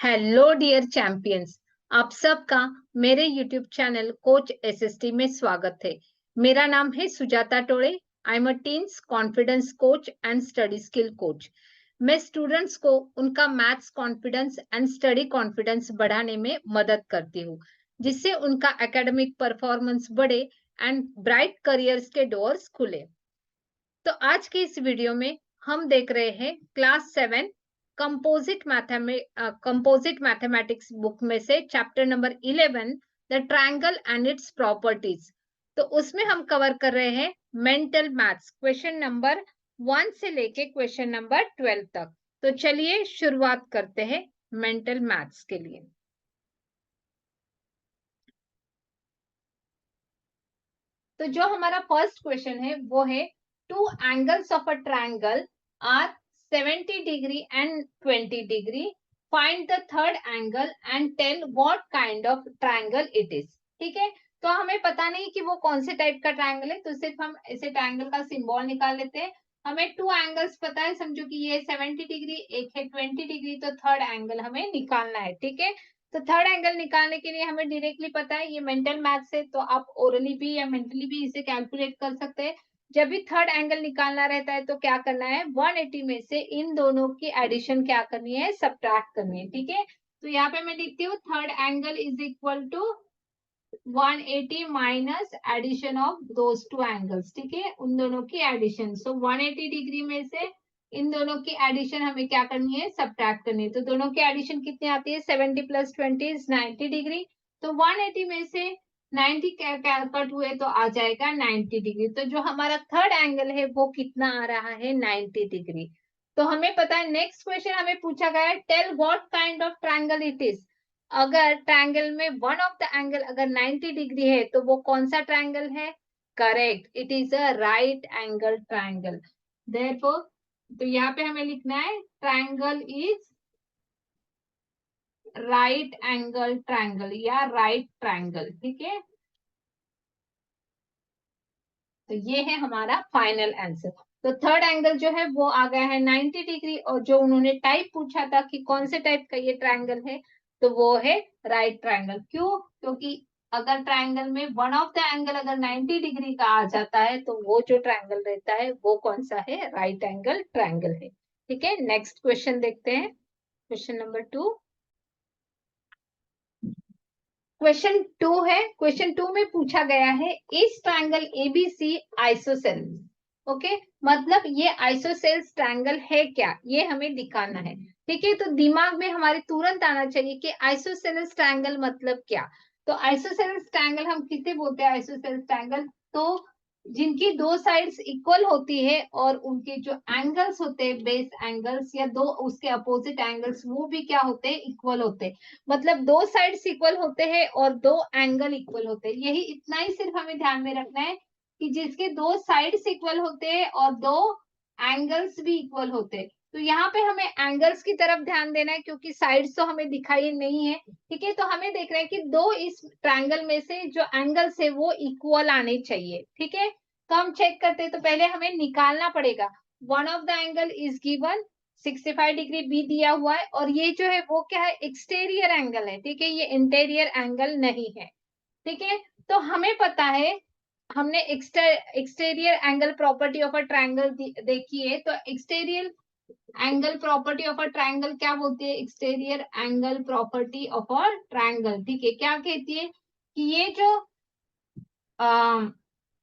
Hello dear champions. आप सबका मेरे यूट्यूब चैनल कोच एसएसटी में स्वागत है। मेरा नाम है Sujata Tode. I am a teens confidence coach and study skill coach. मैं स्टूडेंट्स को उनका maths confidence and study confidence बढ़ाने में मदद करती हूँ, जिससे उनका एकेडमिक परफॉर्मेंस बढ़े एंड ब्राइट करियर्स के डोर्स खुले। तो आज के इस वीडियो में हम देख रहे हैं क्लास 7 कंपोजिट मैथमेटिक्स बुक में से chapter number 11 the triangle and its properties. तो उसमें हम कवर कर रहे हैं मेंटल मैथ्स, क्वेश्चन नंबर 1 से लेके क्वेश्चन नंबर 12 तक। तो चलिए शुरुआत करते हैं मेंटल मैथ्स के लिए। तो जो हमारा फर्स्ट क्वेश्चन है वो है two angles of a triangle are 70 degree and 20 degree. Find the third angle and tell what kind of triangle it is. ठीक है, तो हमें पता नहीं कि वो कौन से टाइप का ट्रायंगल है, तो सिर्फ हम इसे ट्रायंगल का सिंबल निकाल लेते हैं। हमें टू एंगल्स पता है, समझो कि ये 70 डिग्री, एक है 20 डिग्री, तो थर्ड एंगल हमें निकालना है। ठीक है, तो थर्ड एंगल निकालने के लिए हमें डायरेक्टली पता है ये मेंटल मैथ से, तो आप ओरली भी या मेंटली भी इसे कैलकुलेट कर सकते हैं। जब भी थर्ड एंगल निकालना रहता है तो क्या करना है, 180 में से इन दोनों की एडिशन क्या करनी है, सब्ट्रैक्ट करनी है। ठीक है, तो यहाँ पे मैं लिखती हूँ third angle is equal to 180 minus addition of those two angles. ठीक है, उन दोनों की एडिशन। सो 180 डिग्री में से इन दोनों की एडिशन हमें क्या करनी है, सब्ट्रैक्ट करनी है। तो दोनों की एडिशन कितनी आती है, 70 प्लस 20 इज 90 डिग्री। तो 180 में से 90 कट हुए तो आ जाएगा 90 डिग्री। तो जो हमारा थर्ड एंगल है वो कितना आ रहा है, 90 डिग्री। तो हमें पता है नेक्स्ट क्वेश्चन हमें पूछा गया है tell what kind of triangle it is. अगर ट्रायंगल में वन ऑफ द एंगल अगर 90 डिग्री है तो वो कौन सा ट्रायंगल है, correct, it is a right angle triangle. Therefore तो यहाँ पे हमें लिखना है triangle is right angle triangle या राइट ट्रायंगल। ठीक है, तो ये है हमारा फाइनल आंसर। तो थर्ड एंगल जो है वो आ गया है 90 डिग्री, और जो उन्होंने टाइप पूछा था कि कौन से टाइप का ये ट्रायंगल है, तो वो है राइट ट्रायंगल। क्यों, क्योंकि अगर ट्रायंगल में वन ऑफ द एंगल अगर 90 डिग्री का आ जाता है तो वो जो ट्रायंगल रहता है वो कौन सा है, राइट एंगल ट्रायंगल है। ठीक है, नेक्स्ट क्वेश्चन देखते हैं, क्वेश्चन नंबर 2। क्वेश्चन 2 है, क्वेश्चन 2 में पूछा गया है इस ट्रायंगल एबीसी आइसोसेल्स। ओके, मतलब ये आइसोसेल्स ट्रायंगल है क्या, ये हमें दिखाना है। ठीक है, तो दिमाग में हमारे तुरंत आना चाहिए कि आइसोसेल्स ट्रायंगल मतलब क्या। तो आइसोसेल्स ट्रायंगल हम किसे बोलते हैं, आइसोसेल्स ट्रायंगल तो जिनकी दो साइड्स इक्वल होती है और उनके जो एंगल्स होते हैं, बेस एंगल्स या दो उसके अपोजिट एंगल्स, वो भी क्या होते हैं, इक्वल होते हैं। मतलब दो साइड्स इक्वल होते हैं और दो एंगल इक्वल होते हैं। यही इतना ही सिर्फ हमें ध्यान में रखना है कि जिसके दो साइड्स इक्वल होते हैं और दो एंगल्स भी इक्वल होते हैं। तो यहाँ पे हमें एंगल्स की तरफ ध्यान देना है क्योंकि साइड्स तो हमें दिखाई नहीं है। ठीक है, तो हमें देखना है कि दो इस ट्रायंगल में से जो एंगल्स है वो इक्वल आने चाहिए। ठीक है, तो हम चेक करते हैं, तो पहले हमें निकालना पड़ेगा। One of the angle is given 65 degree B दिया हुआ है, और ये जो है वो क्या है, एक्सटीरियर एंगल है। ठीक है, ये इंटीरियर एंगल नहीं है। ठीक है, तो हमें पता है, हमने exterior angle property of a triangle देखी है। तो exterior angle property of a triangle क्या बोलती है, exterior angle property of a triangle. ठीक है, क्या कहती है कि ये जो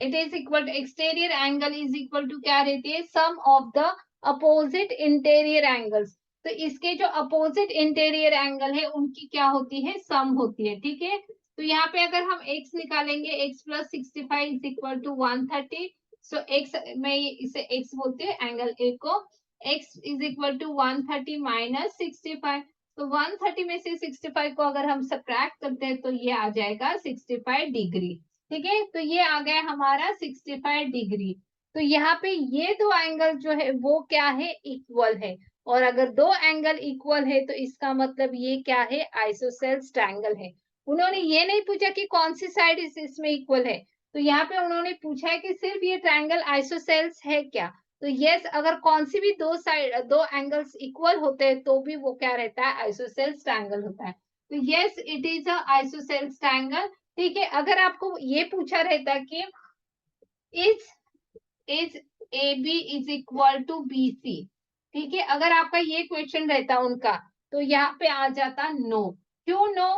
it is equal exterior angle is equal to क्या रहती है, sum of the opposite interior angles. तो इसके जो अपोजिट इंटीरियर एंगल है उनकी क्या होती है, सम होती है। ठीक है, तो यहाँ पे अगर हम x निकालेंगे, x plus 65 is equal to 130। So x, मैं इसे x बोलती हूँ एंगल a को, x is equal to 130 minus 65। तो 130 में से 65 को अगर हम सब्ट्रैक्ट करते हैं तो ये आ जाएगा 65 डिग्री। ठीक है, तो ये आ गया हमारा 65 डिग्री। तो यहाँ पे ये दो एंगल जो है वो क्या है, इक्वल है। और अगर दो एंगल इक्वल है तो इसका मतलब ये क्या है, आइसोसेल्स ट्रायंगल है। उन्होंने ये नहीं पूछा कि कौन सी साइड इसमें इक्वल है, तो यहाँ पे उन्होंने पूछा है कि सिर्फ ये ट्रायंगल आइसोसेल्स है क्या। तो यस, अगर कौन सी भी दो एंगल्स इक्वल होते हैं तो भी वो क्या रहता है, आइसोसेल्स ट्रायंगल होता है। तो yes, it is a isosceles triangle. ठीक है, अगर आपको ये पूछा रहता कि is is A B is equal to B C, ठीक है, अगर आपका ये क्वेश्चन रहता उनका, तो यहाँ पे आ जाता नो। क्यों नो?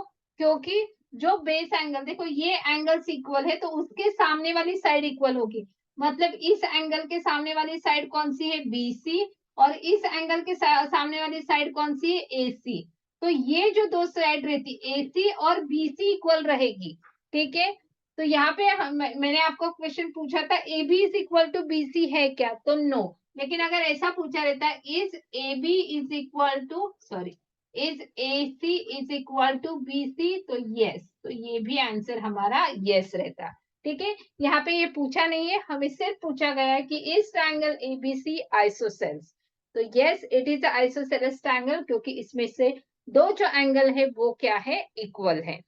क्योंकि जो बेस एंगल, देखो ये एंगल्स इक्वल है तो उसके सामने वाली साइड इक्वल होगी। मतलब इस एंगल के सामने वाली साइड कौन सी है, बी सी, और इस एंगल के सामने वाली साइड कौन सी है, ए सी। तो ये जो दो साइड रहती ए सी और बी सी इक्वल रहेगी। ठीक है, तो यहाँ पे मैंने आपको क्वेश्चन पूछा था A B is equal to B C है क्या, तो नो। लेकिन अगर ऐसा पूछा रहता है is A B is equal to, sorry, is A C is equal to B C, तो यस, तो ये भी आंसर हमारा यस रहता। ठीक है, यहाँ पे ये पूछा नहीं है, हमें सिर्फ पूछा गया है कि इस ट्रायंगल एबीसी आइसोसेल्स। तो yes, it is isosceles triangle, क्योंकि इसमें से दो जो एंगल है वो क्या है, इक्वल है।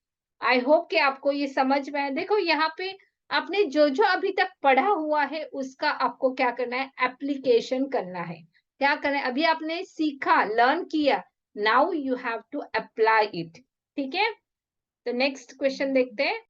आई होप कि आपको ये समझ में आए। देखो यहाँ पे आपने जो जो अभी तक पढ़ा हुआ है उसका आपको क्या करना है, एप्लीकेशन करना है। क्या करना है, अभी आपने सीखा, लर्न किया, now you have to apply it. ठीक है, तो नेक्स्ट क्वेश्चन देखते हैं।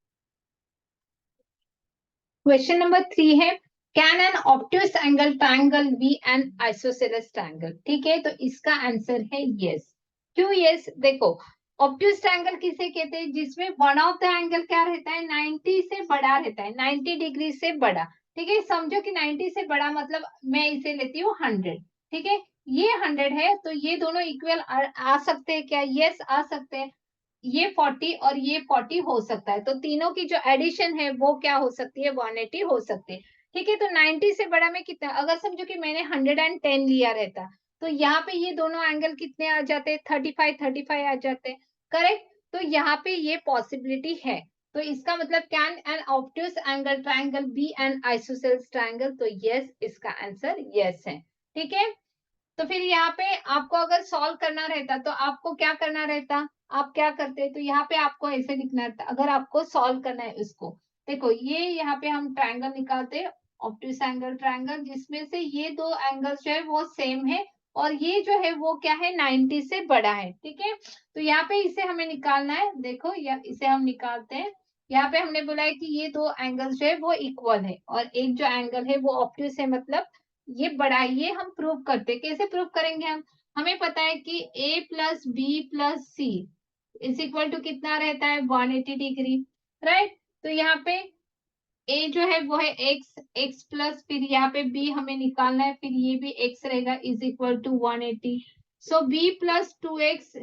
क्वेश्चन नंबर 3 है, can an obtuse angle triangle be an isosceles triangle. ठीक है, तो इसका आंसर है यस। क्यों यस? देखो, ऑब्ट्यूस ट्रायंगल किसे कहते हैं, जिसमें वन ऑफ द एंगल क्या रहता है, 90 से बड़ा रहता है, 90 डिग्री से बड़ा। ठीक है, समझो कि 90 से बड़ा मतलब मैं इसे लेती हूँ 100। ठीक है, ये 100 है, तो ये दोनों इक्वल आ सकते हैं क्या, यस आ सकते हैं। ये 40 और ये 40 हो सकता है, तो तीनों की जो एडिशन है वो क्या हो सकती है, 180 हो सकती है। ठीक है, तो 90 से बड़ा में कितना, अगर समझो कि मैंने 110 लिया रहता, तो यहाँ पे ये दोनों एंगल कितने आ जाते, 35 35 आ जाते, करेक्ट। तो यहाँ पे ये पॉसिबिलिटी है। तो इसका मतलब can an obtuse angle triangle be an isosceles triangle, तो यस, इसका आंसर यस है। ठीक है, तो फिर यहाँ पे आपको अगर सॉल्व करना रहता तो आपको क्या करना रहता, आप क्या करते, तो यहाँ पे आपको ऐसे लिखना रहता, अगर आपको सॉल्व करना है उसको। देखो ये यहाँ पे हम ट्रायंगल निकालते, ऑब्ट्यूस एंगल ट्रायंगल, जिसमें से ये दो एंगल्स जो है वो सेम है, और ये जो है वो क्या है, 90 से बड़ा है। ठीक है, तो यहाँ पे इसे हमें निकालना है। देखो इसे हम निकालते हैं। यहाँ पे हमने बोला है कि ये दो एंगल्स जो है वो इक्वल है, और एक जो एंगल है वो ऑब्ट्यूस है, मतलब ये बड़ा है। ये हम प्रूव करते, कैसे प्रूव करेंगे हम, हमें पता है कि a plus B plus C is equal to कितना रहता है, 180 डिग्री, राइट। तो यहाँ पे a जो है वो है x, x प्लस फिर यहाँ पे b हमें निकालना है, फिर ये भी x रहेगा, is equal to 180। So b plus 2x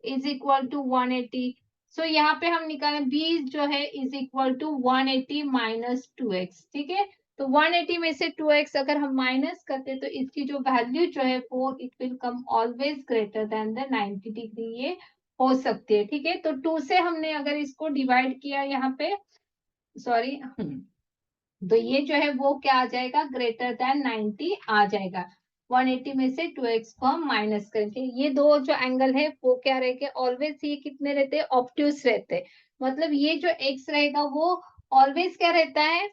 is equal to 180। So यहाँ पे हम निकालें b जो है is equal to 180 minus 2x। ठीक है, तो 180 में से 2x अगर हम माइनस करते तो इसकी जो वैल्यू जो है वो it will come always greater than the 90 degree, ये हो सकती है। ठीक है, तो 2 से हमने अगर इसको डिवाइड किया यहाँ पे, सॉरी, तो ये जो है वो क्या आ जाएगा, ग्रेटर देन 90 आ जाएगा। 180 में से 2x को हम माइनस करेंगे, ये दो जो एंगल है वो क्या रहेंगे, ऑलवेज ये कितने रहते हैं, ऑब्ट्यूस रहते हैं। मतलब ये जो x रहेगा वो ऑलवेज क्या रहता है,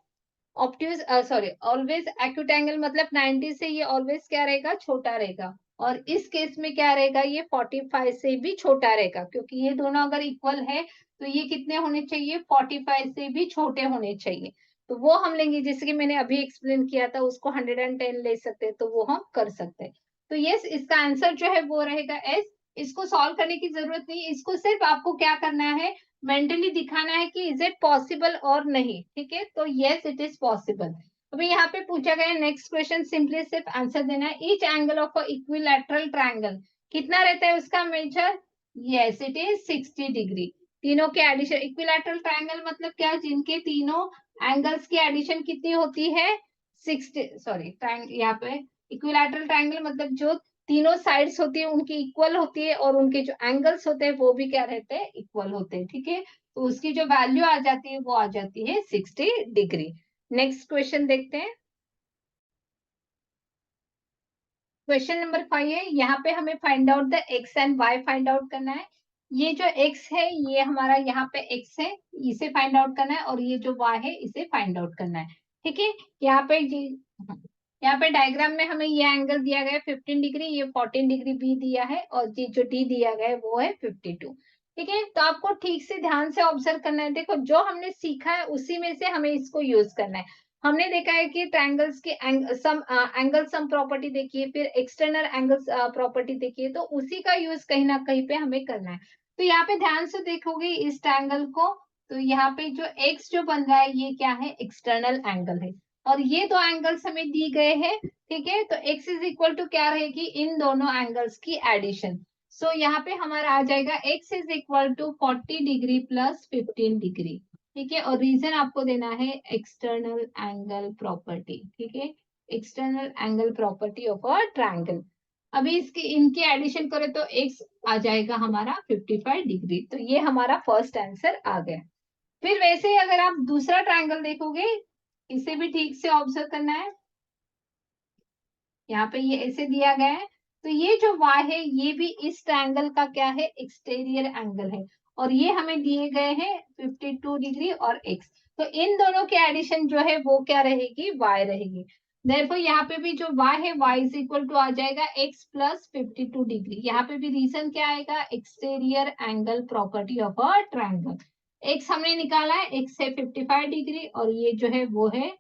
obtuse, sorry, always acute angle, मतलब 90 से ये ऑलवेज क्या रहेगा, छोटा रहेगा। और इस केस में क्या रहेगा, ये 45 से भी छोटा रहेगा, क्योंकि ये दोनों अगर इक्वल है तो ये कितने होने चाहिए, 45 से भी छोटे होने चाहिए। तो वो हम लेंगे, जैसे कि मैंने अभी एक्सप्लेन किया था, उसको 110 ले सकते हैं, तो वो हम कर सकते हैं। तो यस, इसका आंसर जो है वो रहेगा एस। इसको सॉल्व करने की जरूरत नहीं, इसको सिर्फ आपको क्या करना है, मेंटली दिखाना है कि इज इट पॉसिबल और नहीं। ठीक है, तो यस इट इज पॉसिबल। अभी यहाँ पे पूछा गया नेक्स्ट क्वेश्चन, सिंपली सिर्फ आंसर देना है, each angle of a equilateral triangle कितना रहता है उसका measure, yes it is 60 degree. तीनों के एडिशन, इक्विलैटरल ट्रायंगल मतलब क्या, जिनके तीनों एंगल्स की एडिशन कितनी होती है, 60, सॉरी, यहाँ पे इक्विलैटरल ट्रायंगल मतलब जो तीनों साइड्स होती है उनकी इक्वल होती है, और उनके जो एंगल्स होते हैं वो भी क्या रहते हैं, इक्वल होते हैं। ठीक है, तो उसकी जो वैल्यू आ जाती है वो आ जाती है 60 डिग्री। नेक्स्ट क्वेश्चन देखते हैं। क्वेश्चन नंबर 5 है, यहाँ पे हमें find out the X and Y find out करना है। ये जो एक्स है ये हमारा यहाँ पे एक्स है, इसे फाइंड आउट करना है, और ये जो वाई है इसे फाइंड आउट करना है। ठीक है, यहाँ पे यहाँ पे डायग्राम में हमें ये एंगल दिया गया है 15 डिग्री, ये 14 डिग्री बी दिया है और ये जो डी दिया गया है वो है 52। ठीक है, तो आपको ठीक से ध्यान से ऑब्जर्व करना है। देखो जो हमने सीखा है उसी में से हमें इसको यूज करना है। हमने देखा है कि ट्रायंगल्स की एंगल सम प्रॉपर्टी देखिए, फिर एक्सटर्नल एंगल्स प्रॉपर्टी देखिए, तो उसी का यूज कहीं ना कहीं पे हमें करना है। तो यहाँ पे ध्यान से देखोगे इस ट्रायंगल को, तो यहाँ पे जो एक्स जो बन रहा है ये क्या है, एक्सटर्नल एंगल है। और ये दो एंगल्स हमें दी गए हैं। ठीक है, तो x इज इक्वल टू क्या रहेगी, इन दोनों एंगल्स की एडिशन। सो यहाँ पे हमारा आ जाएगा x is equal to 40 degree plus 15 degree. ठीक है, और रीजन आपको देना है एक्सटर्नल एंगल प्रॉपर्टी। ठीक है, external angle property of a triangle. अभी इसकी इनकी एडिशन करें तो x आ जाएगा हमारा 55 डिग्री। तो ये हमारा फर्स्ट आंसर आ गया। फिर वैसे ही अगर आप दूसरा ट्रायंगल देखोगे, इसे भी ठीक से ऑब्जर्व करना है। यहाँ पे ये ऐसे दिया गया है, तो ये जो y है ये भी इस ट्रायंगल का क्या है, एक्सटीरियर एंगल है। और ये हमें दिए गए हैं 52 डिग्री और x। तो इन दोनों की एडिशन जो है वो क्या रहेगी, y रहेगी। देखो यहाँ पे भी जो y है y इज इक्वल टू आ जाएगा x प्लस 52 डिग्री। यहाँ पे भी रीजन क्या आएगा, exterior angle property of a triangle. x हमने निकाला है, x है 55 डिग्री और ये जो है वो है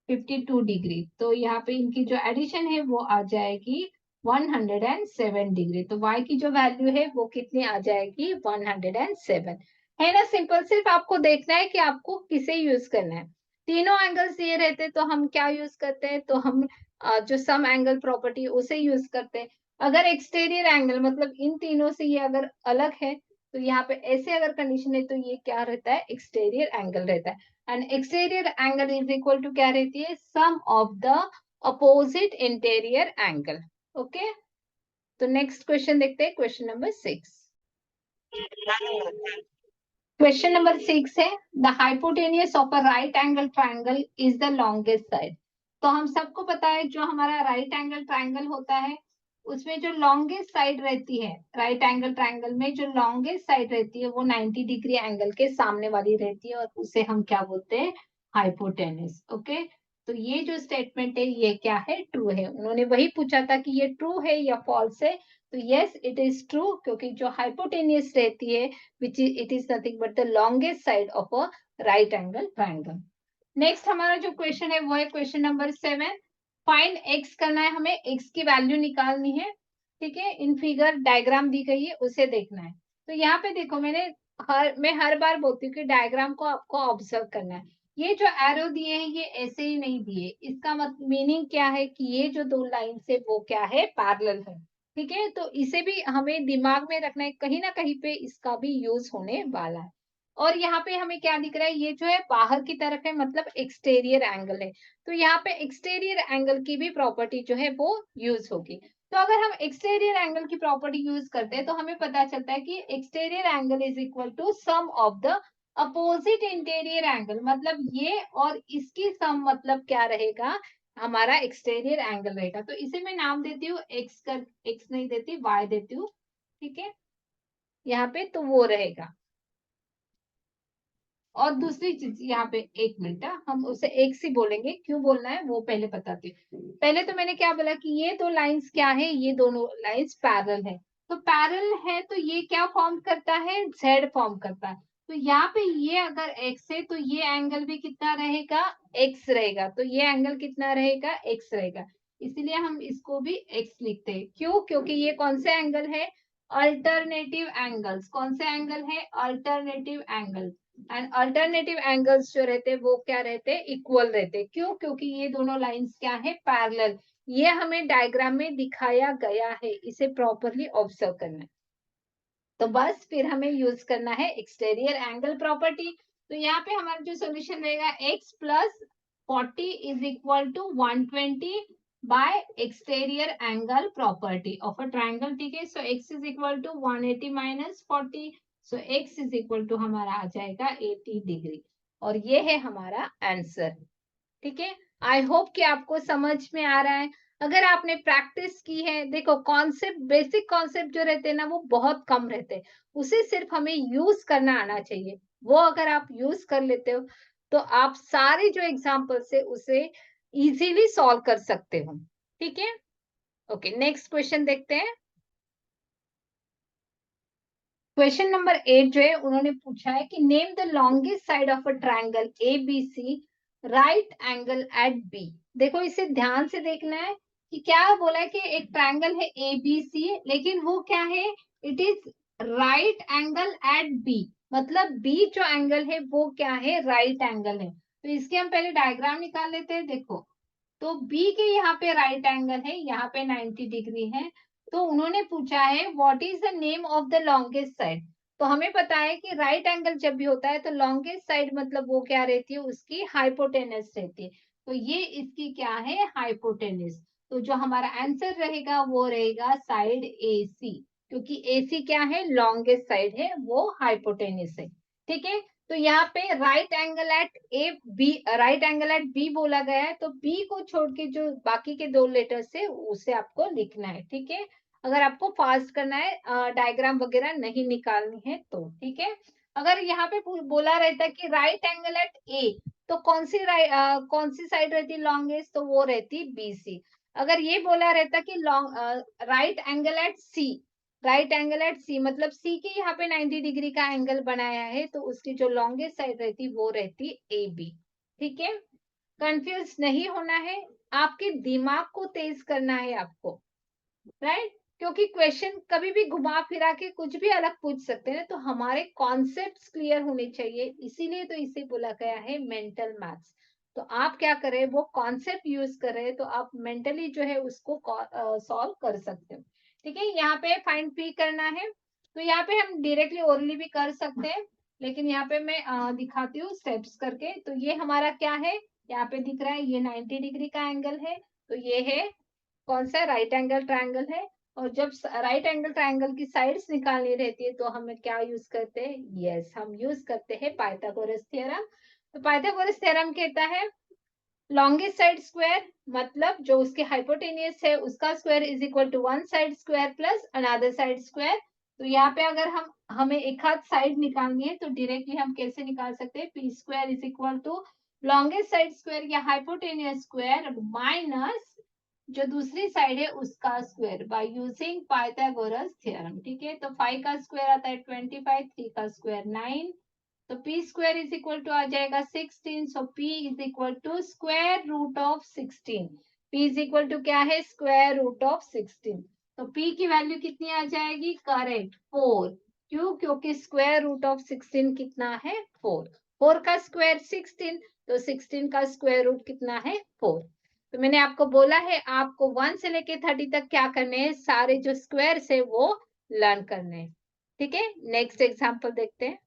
52 डिग्री। तो यहाँ पे इनकी जो एडिशन है वो आ जाएगी 107 डिग्री। तो y की जो वैल्यू है वो कितनी आ जाएगी, 107 है ना। सिंपल, सिर्फ आपको देखना है कि आपको किसे यूज करना है। तीनों एंगल्स दिए रहते तो हम क्या यूज करते हैं, तो हम जो सम एंगल प्रॉपर्टी उसे यूज करते हैं। अगर एक्सटीरियर एंगल मतलब इन तीनों से ये अगर अलग है, तो यहाँ पे ऐसे अगर कंडीशन है तो ये क्या रहता है, एक्सटीरियर एंगल रहता है। And exterior angle is equal to क्या रहती है, sum of the opposite interior angle. Okay, तो नेक्स्ट क्वेश्चन देखते हैं, क्वेश्चन नंबर 6। क्वेश्चन नंबर 6 है, the hypotenuse of a right angle triangle is the longest side. तो हम सबको पता है जो हमारा राइट एंगल ट्रायंगल होता है उसमें जो लॉन्गेस्ट साइड रहती है, राइट एंगल ट्रायंगल में जो लॉन्गेस्ट साइड रहती है वो 90 डिग्री एंगल के सामने वाली रहती है और उसे हम क्या बोलते हैं, हाइपोटेनियस। ओके, तो ये जो स्टेटमेंट है ये क्या है, ट्रू है। उन्होंने वही पूछा था कि ये ट्रू है या फॉल्स है, तो यस इट इज ट्रू, क्योंकि जो हाइपोटेनियस रहती है which is it is nothing but the longest side of a right angle triangle. Next हमारा जो क्वेश्चन है वो है क्वेश्चन नंबर 7। फाइंड x करना है, हमें x की वैल्यू निकालनी है। ठीक है, इन फिगर डायग्राम दी गई है उसे देखना है। तो यहाँ पे देखो मैं हर बार बोलती हूँ कि डायग्राम को आपको ऑब्जर्व करना है। ये जो एरो दिए हैं ये ऐसे ही नहीं दिए, इसका मीनिंग क्या है कि ये जो दो लाइन है वो क्या है, पैरेलल है। ठीक है, तो इसे भी हमें दिमाग में रखना है, कहीं ना कहीं पे इसका भी यूज होने वाला है। और यहाँ पे हमें क्या दिख रहा है, ये जो है बाहर की तरफ है मतलब एक्सटीरियर एंगल है। तो यहाँ पे एक्सटीरियर एंगल की भी प्रॉपर्टी जो है वो यूज होगी। तो अगर हम एक्सटीरियर एंगल की प्रॉपर्टी यूज करते हैं तो हमें पता चलता है कि exterior angle is equal to sum of the opposite interior angle. मतलब ये और इसकी सम मतलब क्या रहेगा, हमारा एक्सटीरियर एंगल रहेगा। तो इसे मैं नाम देती हूँ एक्स नहीं देती, वाई देती हूँ। ठीक है, यहाँ पे तो वो रहेगा। और दूसरी चीज यहाँ पे, एक मिनट, हम उसे एक सी बोलेंगे, क्यों बोलना है वो पहले बताते हैं। पहले तो मैंने क्या बोला कि ये दो लाइंस क्या है, ये दोनों लाइंस पैरेलल है। तो पैरेलल है तो ये क्या फॉर्म करता है, जेड फॉर्म करता है। तो यहाँ पे ये अगर एक्स है तो ये एंगल भी कितना रहेगा, एक्स रहेगा। तो ये एंगल कितना रहेगा, एक्स रहेगा। इसीलिए हम इसको भी एक्स लिखते हैं। क्यों, क्योंकि ये कौन से एंगल है, अल्टरनेटिव एंगल्स। कौन से एंगल है, alternative angle. And alternative angles जो रहते हैं वो क्या रहते हैं, इक्वल रहते हैं। क्यों, क्योंकि ये दोनों लाइंस क्या है, पैरेलल। ये हमें डायग्राम में दिखाया गया है, इसे प्रॉपरली ऑब्जर्व करना है। तो बस फिर हमें यूज करना है एक्सटीरियर एंगल प्रॉपर्टी। तो यहाँ पे हमारा जो सोल्यूशन रहेगा x plus 40 is equal to 120 by exterior angle property of a triangle. ठीक है, so x is equal to 180 minus 40, so x is equal to हमारा आ जाएगा 80 डिग्री। और ये है हमारा आंसर। ठीक है, आई होप कि आपको समझ में आ रहा है। अगर आपने प्रैक्टिस की है, देखो कॉन्सेप्ट, बेसिक कॉन्सेप्ट जो रहते हैं ना वो बहुत कम रहते हैं, उसे सिर्फ हमें यूज करना आना चाहिए। वो अगर आप यूज कर लेते हो तो आप सारे जो एग्जाम्पल्स है उसे इजीली सॉल्व कर सकते हो। ठीक है, ओके नेक्स्ट क्वेश्चन देखते हैं। क्वेश्चन नंबर 8 जो है उन्होंने पूछा है कि name the longest side of a triangle A B C right angle at B. देखो इसे ध्यान से देखना है कि क्या बोला है कि एक ट्रायंगल है ए बी सी, लेकिन वो क्या है, it is right angle at B, मतलब बी जो एंगल है वो क्या है, राइट एंगल है। तो इसके हम पहले डायग्राम निकाल लेते हैं। देखो तो बी के यहाँ पे राइट एंगल है, यहाँ पे 90 डिग्री है। तो उन्होंने पूछा है what is the name of the longest side. तो हमें पता है कि राइट एंगल जब भी होता है तो लॉन्गेस्ट साइड मतलब वो क्या रहती है, उसकी हाइपोटेनस रहती है। तो ये इसकी क्या है, हाइपोटेनस। तो जो हमारा आंसर रहेगा वो रहेगा साइड ए सी, क्योंकि ए सी क्या है, लॉन्गेस्ट साइड है, वो हाइपोटेनस है। ठीक है, तो यहाँ पे right angle at A B, right angle at B बोला गया है, तो बी को छोड़ के जो बाकी के दो लेटर्स है उसे आपको लिखना है। ठीक है, अगर आपको फास्ट करना है, डायग्राम वगैरह नहीं निकालनी है तो। ठीक है, अगर यहाँ पे बोला रहता है कि राइट एंगल एट ए, तो कौन सी साइड रहती है लॉन्गेस्ट, तो वो रहती बी सी। अगर ये बोला रहता कि राइट एंगल एट सी, राइट एंगल एट सी मतलब सी के यहाँ पे 90 डिग्री का एंगल बनाया है, तो उसकी जो लॉन्गेस्ट साइड रहती वो रहती ए बी। ठीक है, कंफ्यूज नहीं होना है, आपके दिमाग को तेज करना है आपको, राइट, क्योंकि क्वेश्चन कभी भी घुमा फिरा के कुछ भी अलग पूछ सकते हैं, तो हमारे कॉन्सेप्ट्स क्लियर होने चाहिए, इसीलिए तो इसे बोला गया है मेंटल मैथ्स। तो आप क्या करें, वो कॉन्सेप्ट यूज करें तो आप मेंटली जो है उसको सॉल्व कर सकते हो। ठीक है, यहाँ पे फाइंड पी करना है, तो यहाँ पे हम डायरेक्टली ओरली भी कर सकते हैं, लेकिन यहाँ पे मैं दिखाती हूँ स्टेप्स करके। तो ये हमारा क्या है, यहाँ पे दिख रहा है ये 90 डिग्री का एंगल है, तो ये है कौन सा, राइट एंगल ट्रायंगल है। और जब राइट एंगल ट्रायंगल की साइड्स निकालनी रहती है तो हमें क्या यूज करते हैं, यस हम यूज करते हैं पाइथागोरस थ्योरम। तो पाइथागोरस थ्योरम कहता है लॉन्गेस्ट साइड स्क्वायर मतलब जो उसके हाइपोटेनियस है उसका square is equal to one side square plus another side square. तो यहाँ पे अगर हमें एक हाथ साइड निकालनी है तो डायरेक्टली हम कैसे निकाल सकते हैं, P square is equal to longest side square या हाइपोटेनियस स्क्वायर माइनस जो दूसरी साइड है उसका square by using Pythagoras theorem. ठीक है, तो 5 का स्क्वायर आता है 25, 3 का स्क्वायर 9, तो P square is equal to आ जाएगा 16। So P is equal to square root of 16। P is equal to क्या है, स्क्वायर रूट ऑफ 16। तो पी की वैल्यू कितनी आ जाएगी, करेक्ट 4। क्यों, क्योंकि स्क्वायर रूट ऑफ 16 कितना है, 4। 4 का स्क्वायर 16, तो 16 का स्क्वायर रूट कितना है, 4। तो मैंने आपको बोला है आपको 1 से लेके 30 तक क्या करने हैं, सारे जो स्क्वायर है वो लर्न करने हैं। ठीक है, नेक्स्ट एग्जांपल देखते हैं।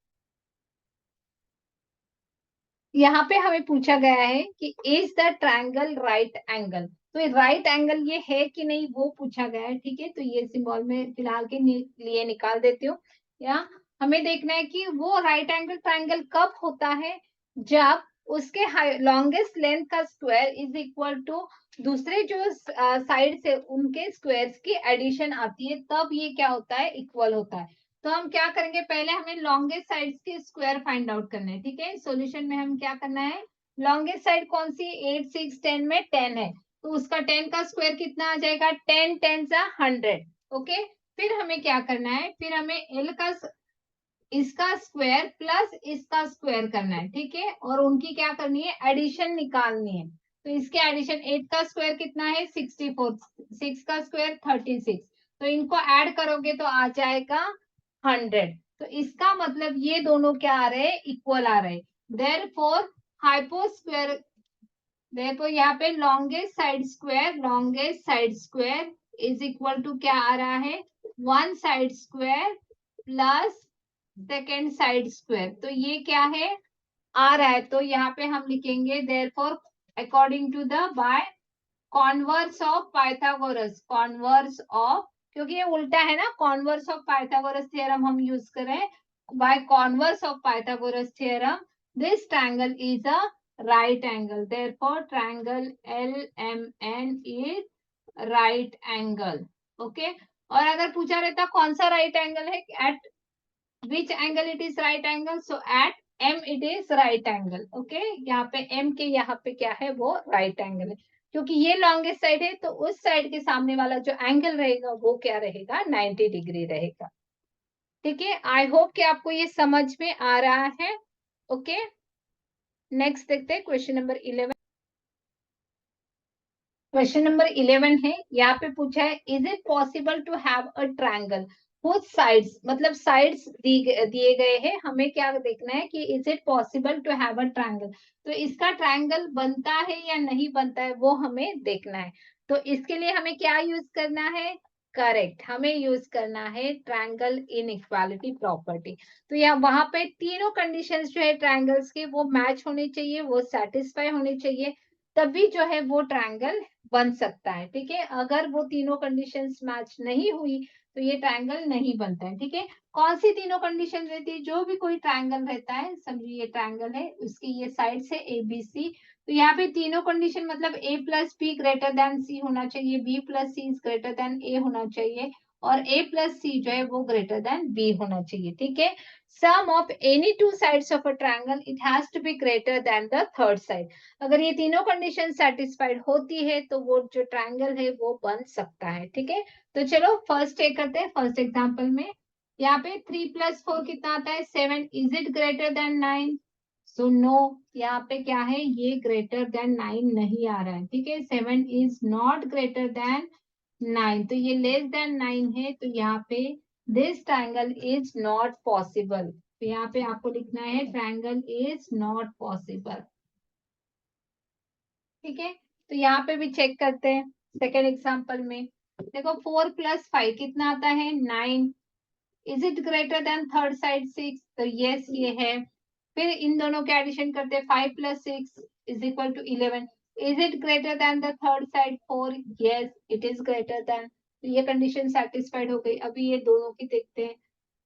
यहाँ पे हमें पूछा गया है कि is the triangle right angle, तो राइट एंगल ये है कि नहीं वो पूछा गया है। ठीक है, तो ये सिंबल में फिलहाल के लिए निकाल देती हूँ। या हमें देखना है कि वो राइट एंगल ट्रायंगल कब होता है, जब उसके लॉन्गेस्ट लेंथ का स्क्वायर इज इक्वल टू दूसरे जो साइड से उनके स्क्वायर्स की एडिशन आती है, तब ये क्या होता है, इक्वल होता है। तो हम क्या करेंगे, पहले हमें लॉन्गेस्ट साइड्स के स्क्वायर फाइंड आउट करना है। ठीक है, सॉल्यूशन में हम क्या करना है, लॉन्गेस्ट साइड कौन सी, 8 6 10 में 10 है, तो उसका 10 का स्क्वायर कितना आ जाएगा, 10 10 सा 100। ओके, फिर हमें क्या करना है, फिर हमें एल का इसका स्क्वायर प्लस इसका स्क्वायर करना है। ठीक है, और उनकी क्या करनी है, एडिशन निकालनी है। तो इसके एडिशन 8 का स्क्वायर कितना है, 64, 6 का स्क्वायर 36, तो इनको ऐड करोगे तो आ जाएगा 100। तो इसका मतलब ये दोनों क्या आ रहे हैं, इक्वल आ रहे हैं। देयरफॉर हाइपो स्क्वायर, देखो यहाँ पे longest side square is equal to क्या आ रहा है, one side square plus second side square. तो ये क्या है, आ रहा है, तो यहाँ पे हम लिखेंगे therefore according to the by converse of Pythagoras, converse of, क्योंकि ये उल्टा है ना, कॉन्वर्स ऑफ पाइथागोरस थ्योरम हम यूज करें, by converse of Pythagoras theorem this triangle is a right angle, therefore triangle LMN is right angle. Okay, और अगर पूछा रहता कौन सा राइट एंगल है, at which angle it is right angle, so at M it is right angle. Okay, यहाँ पे M के यहाँ पे क्या है, वो राइट एंगल है, क्योंकि ये लॉन्गेस्ट साइड है, तो उस साइड के सामने वाला जो एंगल रहेगा वो क्या रहेगा, 90 डिग्री रहेगा। ठीक है, आई होप कि आपको ये समझ में आ रहा है। ओके, नेक्स्ट देखते हैं क्वेश्चन नंबर 11। क्वेश्चन नंबर 11 है, यहाँ पे पूछा है, is it possible to have a triangle whose sides, मतलब साइड्स दिए गए हैं, हमें क्या देखना है कि is it possible to have a triangle, तो इसका ट्रायंगल बनता है या नहीं बनता है वो हमें देखना है। तो इसके लिए हमें क्या यूज करना है, करेक्ट, हमें यूज करना है ट्रायंगल इनइक्वालिटी प्रॉपर्टी। तो यहाँ वहां पे तीनों कंडीशंस जो है ट्रायंगल्स के वो मैच होने चाहिए, वो सेटिस्फाई होने चाहिए, तभी जो है वो ट्रायंगल बन सकता है। ठीक है, अगर वो तीनों कंडीशंस मैच नहीं हुई तो ये ट्रायंगल नहीं बनता है। ठीक है, कौन सी तीनों कंडीशन रहती है, जो भी कोई ट्रायंगल रहता है, समझिए ये ट्रायंगल है, उसकी ये साइड है ए बी सी, तो यहाँ पे तीनों कंडीशन मतलब ए प्लस बी ग्रेटर देन सी होना चाहिए, बी प्लस सी ग्रेटर देन ए होना चाहिए, और ए प्लस सी जो है वो ग्रेटर देन बी होना चाहिए। ठीक है, sum of any two sides of a triangle it has to be greater than the third side. अगर ये तीनों कंडीशन सेटिस्फाइड होती है तो वो जो ट्रायंगल है वो बन सकता है। ठीक है, तो चलो फर्स्ट एक करते हैं, फर्स्ट एग्जांपल में यहाँ पे 3 + 4 कितना आता है, 7, is it greater than 9, so no, यहाँ पे क्या है, ये ग्रेटर देन 9 नहीं आ रहा है। ठीक है, 7 इज नॉट ग्रेटर देन 9, तो ये लेस देन 9 है, तो यहाँ पे this triangle is not possible, तो यहाँ पे आपको लिखना है ट्रायंगल इज नॉट पॉसिबल। ठीक है, तो यहाँ पे भी चेक करते हैं सेकेंड एग्जांपल में, देखो 4 + 5 कितना आता है, 9, is it greater then third side 6, तो यस ये है। फिर इन दोनों के एडिशन करते हैं, 5 + 6 = 11, is it greater than the third side 4, yes it is greater than, तो ये कंडीशन सेटिस्फाइड हो गई। अभी ये दोनों की देखते हैं,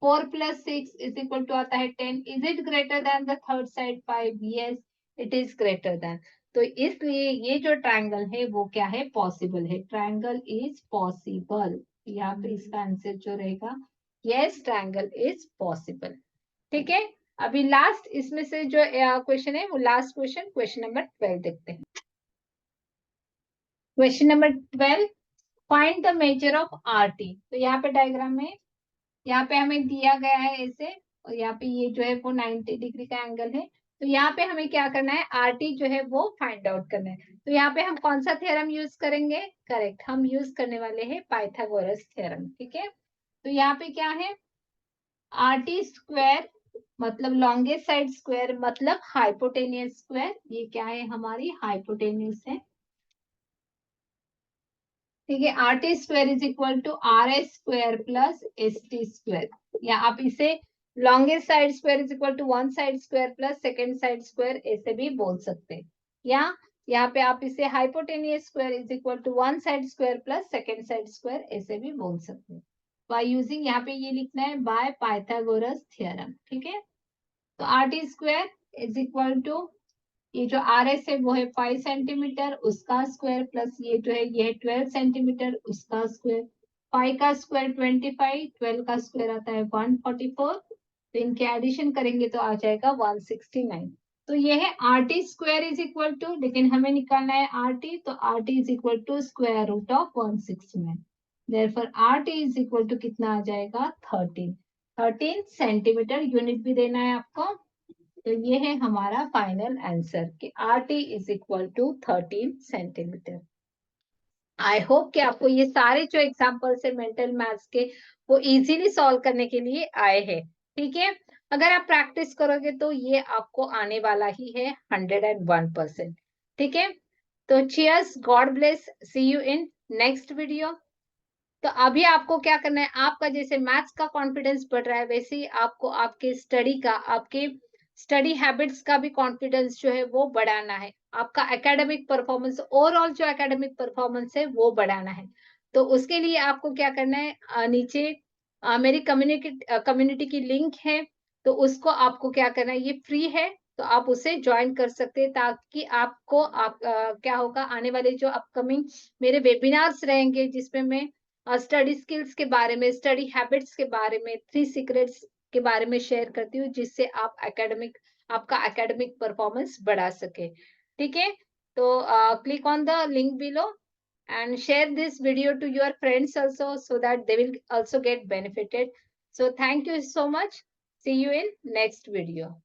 4 + 6 आता है 10, is it greater than the third side 5, yes it is greater than, तो इसलिए ये जो ट्रायंगल है वो क्या है, पॉसिबल है, ट्रायंगल इज पॉसिबल। यहाँ पे इसका आंसर जो रहेगा, यस ट्रायंगल इज पॉसिबल। ठीक है, अभी लास्ट इसमें से जो क्वेश्चन है वो लास्ट क्वेश्चन, क्वेश्चन नंबर 12 देखते हैं। Question number 12, find the measure of R T, तो यहाँ पे डायग्राम में यहाँ पे हमें दिया गया है ऐसे, और यहाँ पे ये जो है वो 90 डिग्री का एंगल है, तो यहाँ पे हमें क्या करना है, आर टी जो है वो फाइंड आउट करना है। तो यहाँ पे हम कौन सा थ्योरम यूज करेंगे, करेक्ट, हम यूज करने वाले हैं पाइथागोरस थ्योरम। ठीक है, तो यहाँ पे क्या है, आर टी स्क्वायर मतलब लॉन्गेस्ट साइड स्क्वायर मतलब हाइपोटेनियस स्क्वायर, ये क्या है, हमारी हाइपोटेनियस है। ठीक है, R T square = RS² + ST², या आप इसे longest side square = 1 side square + second side square ऐसे भी बोल सकते हैं, या यहाँ पे आप इसे hypotenuse square = 1 side square + second side square ऐसे भी बोल सकते हैं, बाय यूजिंग, यहाँ पे ये लिखना है बाय पाइथागोरस थ्योरम। ठीक है, तो आर टी स्क्वायर = ये जो आर एस है वो है 5 सेंटीमीटर, उसका स्क्वायर प्लस ये जो है ये 12 सेंटीमीटर, उसका स्क्वायर, 5 का स्क्वायर 25, 12 का स्क्वायर आता है 144, तो इनके एडिशन करेंगे तो आ जाएगा 169। तो ये है आर टी स्क्वायर = लेकिन हमें निकालना है आर टी, तो R T = √169, therefore R T कितना आ जाएगा, 13 सेंटीमीटर, यूनिट भी देना है आपको। तो ये है हमारा फाइनल आंसर कि R T = 13 centimetre. I hope कि आपको ये सारे जो एग्जाम्पल्स है मेंटल मैथ्स के वो इजीली सॉल्व करने के लिए आए हैं। ठीक है, अगर आप प्रैक्टिस करोगे तो ये आपको आने वाला ही है 101%। ठीक है, तो cheers, God bless, see you in next video. तो अभी आपको क्या करना है, आपका जैसे मैथ्स का कॉन्फिडेंस बढ़ रहा है वैसे ही आपको आपके स्टडी का, आपके स्टडी हैबिट्स का भी कॉन्फिडेंस जो है वो बढ़ाना है, आपका एकेडमिक परफॉर्मेंस, ओवरऑल जो एकेडमिक परफॉर्मेंस है वो बढ़ाना है। तो उसके लिए आपको क्या करना है, नीचे मेरी कम्युनिटी की लिंक है, तो उसको आपको क्या करना है, ये फ्री है, तो आप उसे ज्वाइन कर सकते हैं, ताकि आपको क्या होगा, आने वाले जो अपकमिंग मेरे वेबिनार्स रहेंगे जिसमें मैं स्टडी स्किल्स के बारे में, स्टडी हैबिट्स के बारे में, 3 सीक्रेट्स के बारे में शेयर करती हूँ, जिससे आप एकेडमिक आपका एकेडमिक परफॉर्मेंस बढ़ा सके। ठीक है, तो click on the link below and share this video to your friends also, so that they will also get benefited. So thank you so much. See you in next video.